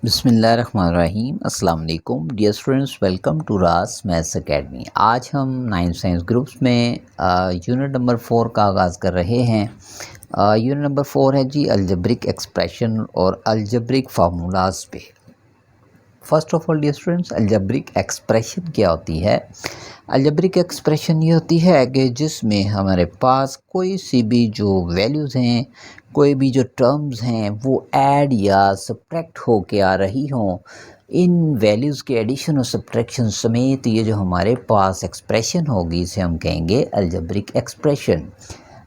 बिस्मिल्लाहिर्रहमानिर्रहीम अस्सलाम वालेकुम डियर स्टूडेंट्स, वेलकम टू रास मैथ्स एकेडमी। आज हम नाइन्थ साइंस ग्रुप्स में यूनिट नंबर 4 का आगाज़ कर रहे हैं। यूनिट नंबर 4 है जी अलजेब्रिक एक्सप्रेशन और अलजेब्रिक फार्मूलाज पे। First of all dear students, algebraic expression क्या होती है? अलजेब्रिक एक्सप्रेशन ये होती है कि जिसमें हमारे पास कोई सी भी जो वैल्यूज़ हैं, कोई भी जो टर्म्स हैं वो ऐड या सब्ट्रैक्ट हो के आ रही हों। इन वैल्यूज़ के एडिशन और सब्ट्रैक्शन समेत ये जो हमारे पास एक्सप्रेशन होगी इसे हम कहेंगे अलजेब्रिक एक्सप्रेशन।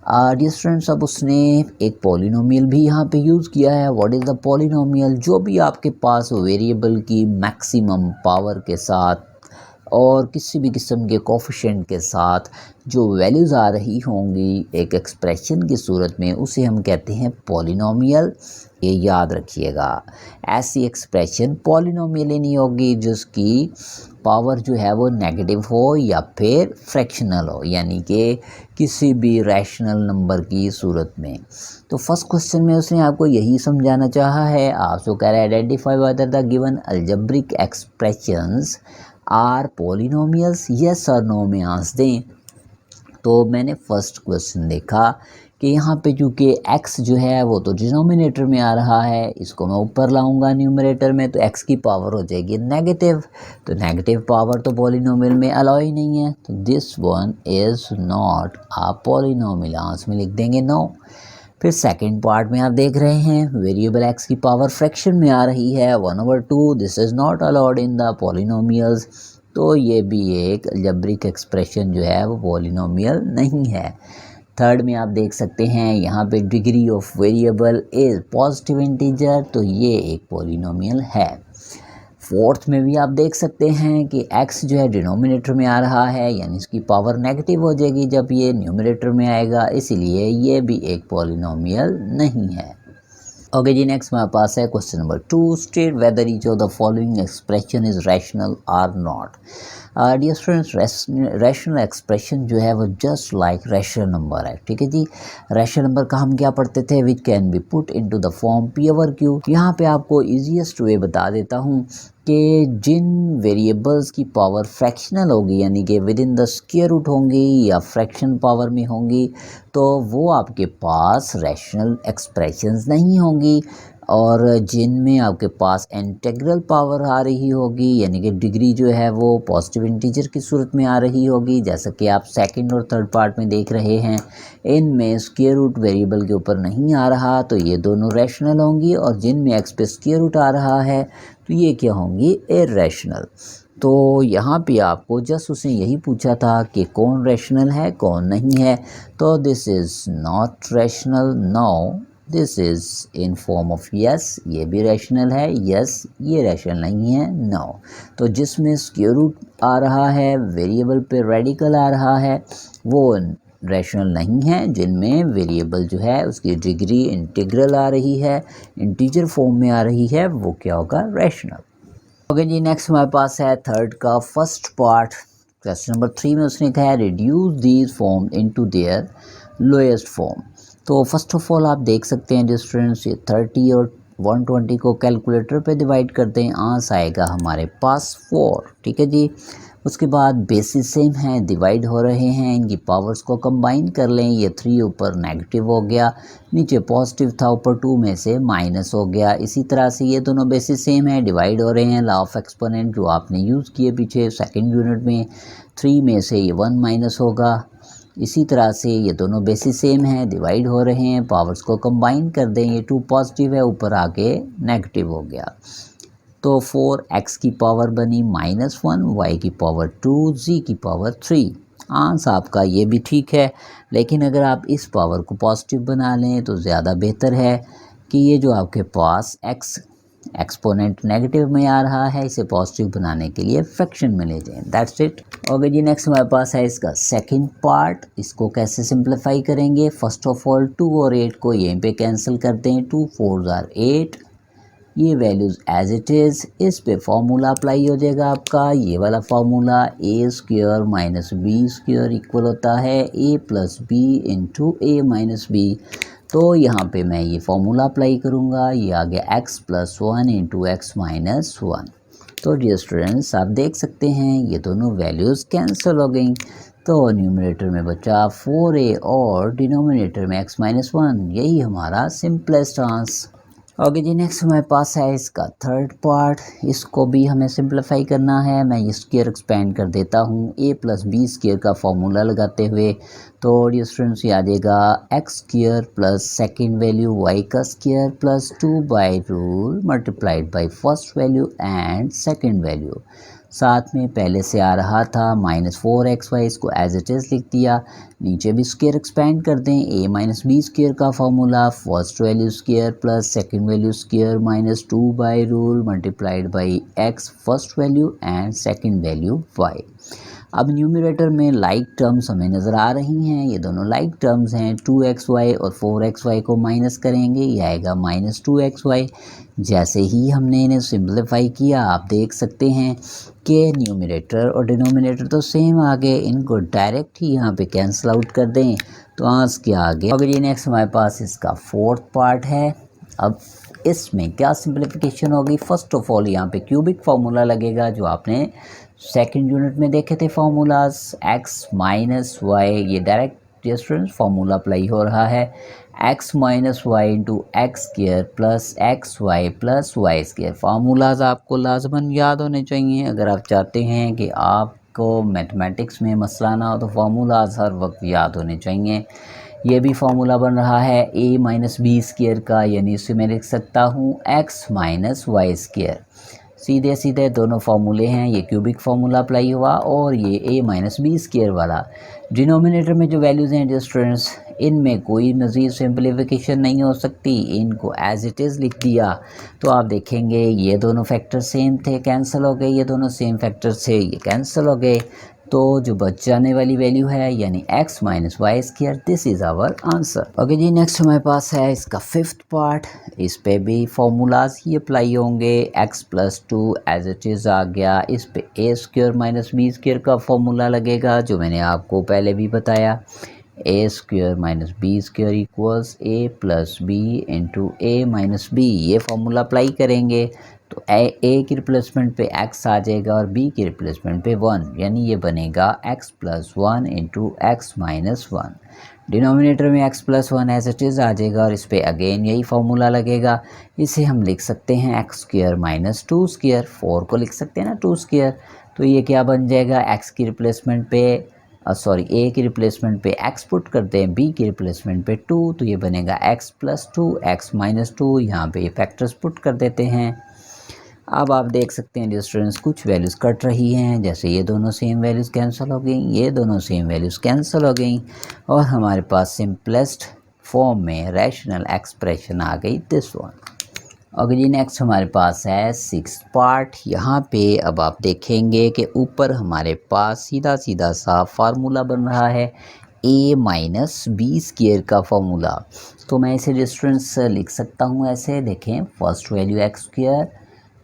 डियर स्टूडेंट्स, अब उसने एक पॉलिनोमियल भी यहाँ पे यूज़ किया है। What is the polynomial? जो भी आपके पास वेरिएबल की मैक्सिमम पावर के साथ और किसी भी किस्म के कोफिशिएंट के साथ जो वैल्यूज़ आ रही होंगी एक एक्सप्रेशन की सूरत में, उसे हम कहते हैं पॉलिनोमियल। ये याद रखिएगा, ऐसी एक्सप्रेशन पॉलिनोमियल ही नहीं होगी जिसकी पावर जो है वो नेगेटिव हो या फिर फ्रैक्शनल हो, यानी कि किसी भी रैशनल नंबर की सूरत में। तो फर्स्ट क्वेश्चन में उसने आपको यही समझाना चाहा है। आपको कह रहा है identify whether the given algebraic expressions are polynomials, yes और नो में आंसर दें। तो मैंने फर्स्ट क्वेश्चन देखा कि यहाँ पे चूँकि x जो है वो तो डिनोमिनेटर में आ रहा है, इसको मैं ऊपर लाऊंगा न्यूमरेटर में, तो x की पावर हो जाएगी नेगेटिव। तो नेगेटिव पावर तो पॉलिनोमियल में अलाउ ही नहीं है, तो this one is not a polynomial. Answer में लिख देंगे नो। फिर सेकंड पार्ट में आप देख रहे हैं वेरिएबल x की पावर फ्रैक्शन में आ रही है 1/2, this is not allowed in the polynomials. तो ये भी एक अलजेब्रिक एक्सप्रेशन जो है वो पॉलिनोमियल नहीं है। थर्ड में आप देख सकते हैं यहाँ पे degree of variable is positive integer, तो ये एक पॉलिनोमियल है। फोर्थ में भी आप देख सकते हैं कि x जो है डिनोमिनेटर में आ रहा है, यानी इसकी पावर नेगेटिव हो जाएगी जब ये न्यूमरेटर में आएगा, इसीलिए ये भी एक पॉलिनोमियल नहीं है। ओके जी, नेक्स्ट हमारे पास है question number 2। State whether each of the following expression is rational or not. Dear students, rational expression जो है वो जस्ट लाइक रैशनल नंबर है। ठीक है जी, रैशनल नंबर का हम क्या पढ़ते थे? Which can be put into the form P over Q. यहाँ पे आपको ईजीएस्ट वे बता देता हूँ कि जिन वेरिएबल्स की पावर फ्रैक्शनल होगी, यानी कि with in the square root होंगी या फ्रैक्शन पावर में होंगी, तो वो आपके पास रैशनल एक्सप्रेशंस नहीं होंगी। और जिनमें आपके पास इंटीग्रल पावर आ रही होगी, यानी कि डिग्री जो है वो पॉजिटिव इंटीजर की सूरत में आ रही होगी, जैसा कि आप सेकंड और थर्ड पार्ट में देख रहे हैं, इनमें स्क्वायर रूट वेरिएबल के ऊपर नहीं आ रहा, तो ये दोनों रैशनल होंगी। और जिनमें एक्स पे स्क्वायर रूट आ रहा है तो ये क्या होंगी? इररेशनल। तो यहाँ पे आपको जस्ट उसने यही पूछा था कि कौन रैशनल है कौन नहीं है, तो this is not rational, no this is in form of yes, ये भी रैशनल है, यस ये रैशनल नहीं है, नो। तो जिसमें स्क्वायर रूट आ रहा है, वेरिएबल पे रेडिकल आ रहा है, वो रैशनल नहीं है। जिनमें वेरिएबल जो है उसकी डिग्री इंटीग्रल आ रही है, इंटीजर फॉर्म में आ रही है, वो क्या होगा? रैशनल। ओके जी, नेक्स्ट हमारे पास है थर्ड का फर्स्ट पार्ट। क्वेश्चन नंबर 3 में उसने कहा है reduce these form into their lowest form. तो फर्स्ट ऑफ ऑल आप देख सकते हैं जो स्टूडेंट्स, ये 30 और 120 को कैलकुलेटर पे डिवाइड करते हैं, आंसर आएगा हमारे पास 4। ठीक है जी, उसके बाद बेसिस सेम है, डिवाइड हो रहे हैं, इनकी पावर्स को कंबाइन कर लें, ये 3 ऊपर नेगेटिव हो गया, नीचे पॉजिटिव था, ऊपर 2 में से माइनस हो गया। इसी तरह से ये दोनों बेसिस सेम है, डिवाइड हो रहे हैं, लॉ ऑफ एक्सपोनेंट जो आपने यूज़ किए पीछे सेकंड यूनिट में, 3 में से ये 1 माइनस होगा। इसी तरह से ये दोनों बेसिस सेम हैं, डिवाइड हो रहे हैं, पावर्स को कंबाइन कर दें, ये 2 पॉजिटिव है, ऊपर आके नेगेटिव हो गया। तो 4x की पावर बनी -1, y की पावर 2, z की पावर 3। आंसर आपका ये भी ठीक है, लेकिन अगर आप इस पावर को पॉजिटिव बना लें तो ज़्यादा बेहतर है कि ये जो आपके पास x एक्सपोनेंट नेगेटिव में आ रहा है, इसे पॉजिटिव बनाने के लिए फ्रैक्शन में ले जाएं। That's it. ओके जी, नेक्स्ट हमारे पास है इसका सेकंड पार्ट। इसको कैसे सिंप्लीफाई करेंगे? फर्स्ट ऑफ ऑल 2 और 8 को यहीं पे कैंसिल करते हैं, 2 4 आर 8, ये वैल्यूज़ एज इट इज़, इस पे फॉर्मूला अप्लाई हो जाएगा आपका, ये वाला formula a square minus b square equal होता है a plus b into a minus b. तो यहाँ पे मैं ये फॉर्मूला अप्लाई करूँगा, ये आ गया x+1 इंटू x-1। तो डियर स्टूडेंट्स आप देख सकते हैं ये दोनों वैल्यूज़ कैंसिल हो गई। तो न्यूमरेटर में बचा 4a और डिनोमिनेटर में x-1। यही हमारा सिंपलेस्ट आंसर। ओके जी, नेक्स्ट हमारे पास है इसका थर्ड पार्ट। इसको भी हमें सिंप्लीफाई करना है। मैं ये स्क्वायर एक्सपेंड कर देता हूँ a+b² का फॉर्मूला लगाते हुए। तो ये स्टूडेंट्स ये आ जाएगा x² plus second value y का स्क्वायर प्लस 2/रूल multiplied by first value and second value. साथ में पहले से आ रहा था -4xy, इसको एज इट इज़ लिख दिया। नीचे भी स्क्वायर एक्सपेंड कर दें, a-b² का formula first value square plus second value square -2/रूल multiplied by x first value and second value y। अब न्यूमरेटर में लाइक टर्म्स हमें नज़र आ रही हैं, ये दोनों लाइक टर्म्स हैं। 2xy और 4xy को माइनस करेंगे, ये आएगा -2xy। जैसे ही हमने इन्हें सिंप्लीफाई किया आप देख सकते हैं कि न्यूमरेटर और डिनोमिनेटर तो सेम आ गए। इनको डायरेक्ट ही यहाँ पे कैंसिल आउट कर दें तो आंसर क्या आ गया। अगर ये नेक्स्ट हमारे पास इसका फोर्थ पार्ट है। अब इसमें क्या सिंप्लीफिकेशन होगी। फर्स्ट ऑफ ऑल यहाँ पे क्यूबिक फार्मूला लगेगा जो आपने सेकंड यूनिट में देखे थे फार्मूलाज x-y। ये डायरेक्ट स्टूडेंट्स फार्मूला अप्लाई हो रहा है। x-y into x² plus xy plus y²। Formulas आपको लाजमन याद होने चाहिए अगर आप चाहते हैं कि आपको मैथमेटिक्स में मसला ना हो, तो फार्मूलाज हर वक्त याद होने चाहिए। ये भी फार्मूला बन रहा है a-b² का, यानी इसे मैं लिख सकता हूँ x-y²। सीधे सीधे दोनों फार्मूले हैं। ये क्यूबिक फार्मूला अप्लाई हुआ और ये a-b² वाला। डिनोमिनेटर में जो वैल्यूज़ हैं डियर स्टूडेंट्स, इनमें कोई मज़ीद सिंप्लीफिकेशन नहीं हो सकती, इनको एज इट इज़ लिख दिया। तो आप देखेंगे ये दोनों फैक्टर सेम थे, कैंसिल हो गए। ये दोनों सेम फैक्टर थे, ये कैंसिल हो गए। तो जो बच जाने वाली वैल्यू है यानी x-y², this is our answer. Okay जी, नेक्स्ट हमारे पास है इसका फिफ्थ पार्ट। इस पे भी फार्मूलाज ही अप्लाई होंगे। x+2 एज इट इज़ आ गया। इस पे a² - b² का फॉर्मूला लगेगा जो मैंने आपको पहले भी बताया। a² - b² equals a+b into a-b। ये फार्मूला अप्लाई करेंगे तो a की रिप्लेसमेंट पे x आ जाएगा और b की रिप्लेसमेंट पे 1, यानी ये बनेगा x+1 इंटू x-1। डिनोमिनेटर में x+1 एज इट इज़ आ जाएगा और इस पे अगेन यही फार्मूला लगेगा। इसे हम लिख सकते हैं x² - 2²। 4 को लिख सकते हैं ना 2²। तो ये क्या बन जाएगा, x की रिप्लेसमेंट पे a की रिप्लेसमेंट पे x पुट करते हैं, b की रिप्लेसमेंट पे 2, तो ये बनेगा x+2 x-2। यहाँ पे फैक्टर्स पुट कर देते हैं। अब आप देख सकते हैं डियर स्टूडेंट्स कुछ वैल्यूज़ कट रही हैं, जैसे ये दोनों सेम वैल्यूज़ कैंसिल हो गई, ये दोनों सेम वैल्यूज़ कैंसिल हो गई और हमारे पास सिंपलेस्ट फॉर्म में रैशनल एक्सप्रेशन आ गई, दिस वन। ओके जी, नेक्स्ट हमारे पास है सिक्स्थ पार्ट। यहाँ पे अब आप देखेंगे कि ऊपर हमारे पास सीधा सीधा सा फार्मूला बन रहा है a-b² का फार्मूला। तो मैं इसे डिस्टेंस लिख सकता हूँ ऐसे, देखें फर्स्ट वैल्यू x²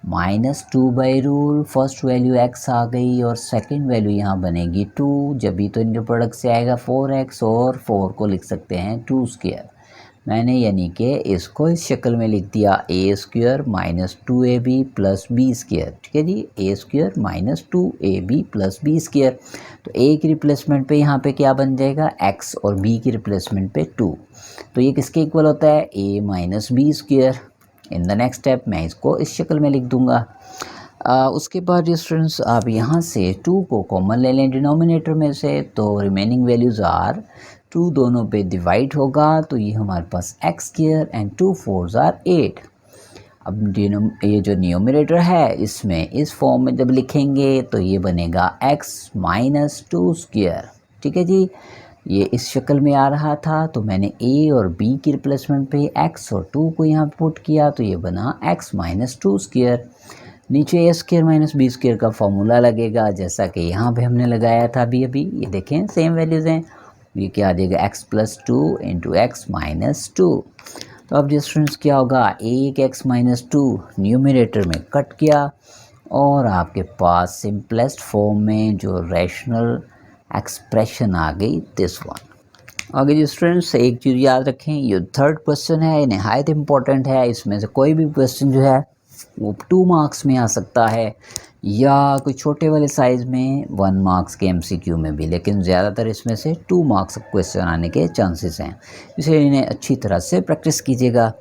-2/रूल फर्स्ट वैल्यू x आ गई और सेकंड वैल्यू यहाँ बनेगी 2। जब भी तो इनके प्रोडक्ट से आएगा 4x और 4 को लिख सकते हैं 2²। मैंने यानी कि इसको इस शक्ल में लिख दिया a² - 2ab + b²। ठीक है जी, a² - 2ab + b²। तो a की रिप्लेसमेंट पे यहाँ पे क्या बन जाएगा x और b की रिप्लेसमेंट पे 2। तो ये किसके इक्वल होता है a - b²। In the next step मैं इसको इस शक्ल में लिख दूंगा। उसके बाद स्टूडेंट्स आप यहाँ से 2 को कॉमन ले लें डिनोमिनेटर में से, तो रिमेनिंग वैल्यूज़ आर 2 दोनों पे डिवाइड होगा तो ये हमारे पास x² एंड 2 4s आर 8। अब ये जो न्यूमरेटर है इसमें इस फॉर्म में जब लिखेंगे तो ये बनेगा x - 2²। ठीक है जी, ये इस शक्ल में आ रहा था तो मैंने a और b की रिप्लेसमेंट पे x और 2 को यहाँ पुट किया तो ये बना x - 2²। नीचे a² - b² का फॉर्मूला लगेगा जैसा कि यहाँ पे हमने लगाया था अभी। ये देखें सेम वैल्यूज़ हैं। ये क्या आ जाएगा x+2 इंटू x-2। तो अब स्टूडेंट्स क्या होगा, एक x-2 न्यूमरेटर में कट किया और आपके पास सिंपलेस्ट फॉर्म में जो रैशनल एक्सप्रेशन आ गई, दिस वन। आगे जी स्टूडेंट्स एक चीज़ याद रखें, ये थर्ड क्वेश्चन है, ये नहायत इम्पोर्टेंट है। इसमें से कोई भी क्वेश्चन जो है वो 2 मार्क्स में आ सकता है या कोई छोटे वाले साइज़ में 1 मार्क्स के एमसीक्यू में भी, लेकिन ज़्यादातर इसमें से 2 मार्क्स क्वेश्चन आने के चांसेस हैं, इसलिए इन्हें अच्छी तरह से प्रैक्टिस कीजिएगा।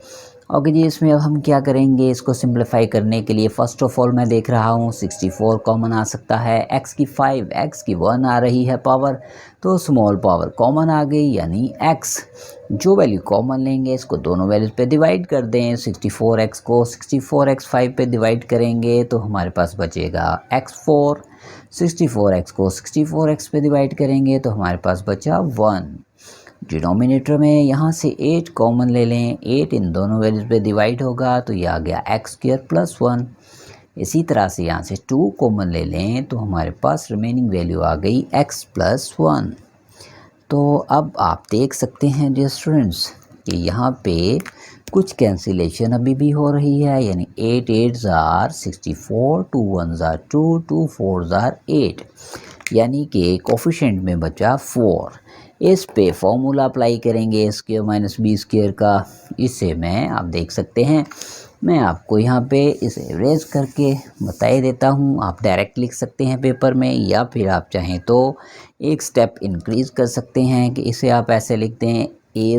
ओके जी, इसमें अब हम क्या करेंगे, इसको सिंप्लीफाई करने के लिए फ़र्स्ट ऑफ ऑल मैं देख रहा हूँ 64 कॉमन आ सकता है, x की 5 x की 1 आ रही है पावर, तो स्मॉल पावर कॉमन आ गई, यानी x जो वैल्यू कॉमन लेंगे इसको दोनों वैल्यूज़ पे डिवाइड कर दें। 64x को 64x 5 पे डिवाइड करेंगे तो हमारे पास बचेगा x4, 64x को 64x पे डिवाइड करेंगे तो हमारे पास बचा 1। डिनोमिनेटर में यहाँ से 8 कॉमन ले लें, 8 इन दोनों वैल्यूज़ पे डिवाइड होगा तो ये आ गया x² + 1। इसी तरह से यहाँ से 2 कॉमन ले लें तो हमारे पास रिमेनिंग वैल्यू आ गई x + 1। तो अब आप देख सकते हैं डियर स्टूडेंट्स कि यहाँ पे कुछ कैंसिलेशन अभी भी हो रही है, यानी 8 8s are 64, 2 1s are 2, 2 4s are 8, यानी कि कोफिशिएंट में बचा 4। इस पे फॉर्मूला अप्लाई करेंगे a² - b² का। इसे मैं आप देख सकते हैं, मैं आपको यहाँ पे इसे एवरेज करके बता ही देता हूँ। आप डायरेक्ट लिख सकते हैं पेपर में, या फिर आप चाहें तो एक स्टेप इंक्रीज़ कर सकते हैं कि इसे आप ऐसे लिखते हैं a²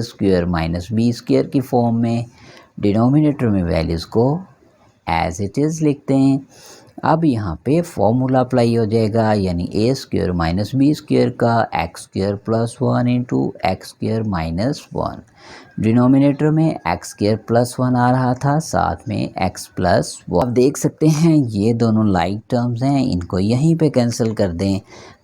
- b² की फॉर्म में। डिनोमिनेटर में वैल्यूज़ को एज इट इज़ लिखते हैं। अब यहाँ पे फॉर्मूला अप्लाई हो जाएगा, यानी a² - b² का x² + 1 × x² - 1। डिनोमिनेटर में x² + 1 आ रहा था, साथ में x + 1। अब देख सकते हैं ये दोनों लाइक टर्म्स हैं, इनको यहीं पे कैंसिल कर दें।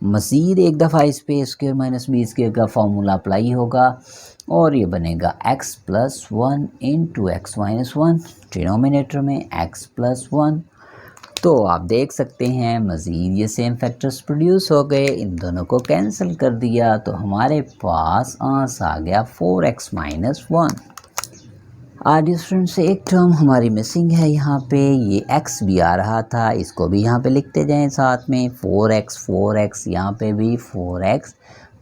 मज़ीद एक दफ़ा इस पे a² - b² का फॉर्मूला अप्लाई होगा और ये बनेगा x + 1 × x - 1। डिनोमिनेटर में x + 1। तो आप देख सकते हैं मज़ीद ये सेम फैक्टर्स प्रोड्यूस हो गए, इन दोनों को कैंसिल कर दिया तो हमारे पास आंसर आ गया 4x - 1। आज स्टूडेंट से एक टर्म हमारी मिसिंग है, यहाँ पे ये x भी आ रहा था, इसको भी यहाँ पे लिखते जाएं साथ में। 4x यहाँ पे भी 4x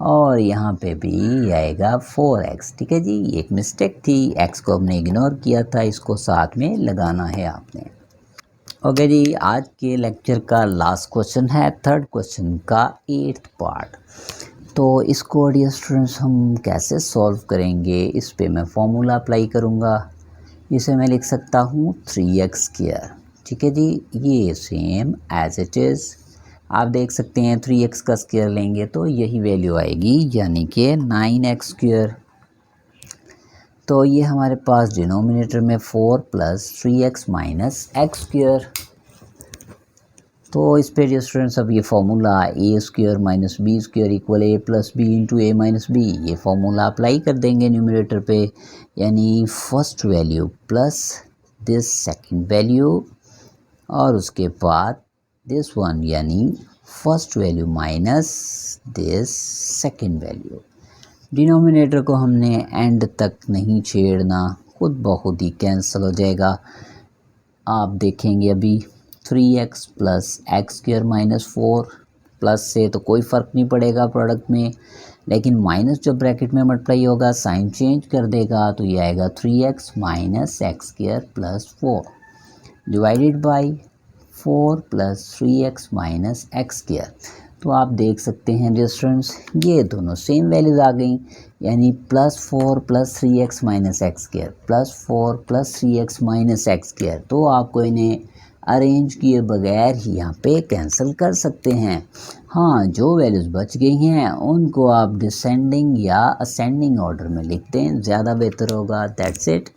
और यहाँ पे भी आएगा 4x। ठीक है जी, एक मिस्टेक थी, x को हमने इग्नोर किया था, इसको साथ में लगाना है आपने। ओके जी, आज के लेक्चर का लास्ट क्वेश्चन है, थर्ड क्वेश्चन का 8th पार्ट। तो इसको डियर स्टूडेंट्स हम कैसे सॉल्व करेंगे, इस पे मैं फॉर्मूला अप्लाई करूँगा। इसे मैं लिख सकता हूँ 3x²। ठीक है जी, ये सेम एज इट इज़ आप देख सकते हैं 3x का स्क्वायर लेंगे तो यही वैल्यू आएगी, यानी कि 9x²। तो ये हमारे पास डिनोमिनेटर में 4 + 3x - x²। तो इस पे स्टूडेंट्स अब ये formula a² - b² = a + b × a - b, ये फार्मूला अप्लाई कर देंगे न्यूमरेटर पे, यानी first value plus this second value और उसके बाद दिस वन, यानी first value minus this second value. Denominator को हमने एंड तक नहीं छेड़ना, खुद ब खुद ही कैंसिल हो जाएगा। आप देखेंगे अभी 3x + x² - 4, प्लस से तो कोई फ़र्क नहीं पड़ेगा प्रोडक्ट में, लेकिन माइनस जो ब्रैकेट में मल्टीप्लाई होगा साइन चेंज कर देगा तो ये आएगा 3x - x² + 4 divided by 4 + 3x - x²। तो आप देख सकते हैं डियर स्टूडेंट्स ये दोनों सेम वैल्यूज़ आ गई, यानी +4 + 3x - x² +4 + 3x - x²। तो आपको इन्हें अरेंज किए बगैर ही यहाँ पे कैंसिल कर सकते हैं। हाँ, जो वैल्यूज़ बच गई हैं उनको आप डिसेंडिंग या असेंडिंग ऑर्डर में लिख दें, ज़्यादा बेहतर होगा। That's it.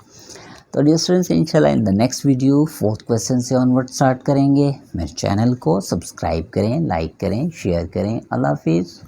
तो डियर स्टूडेंट्स इंशाल्लाह in the next video 4th question से ऑनवर्ड स्टार्ट करेंगे। मेरे चैनल को सब्सक्राइब करें, लाइक करें, शेयर करें। अल्लाह हाफिज़।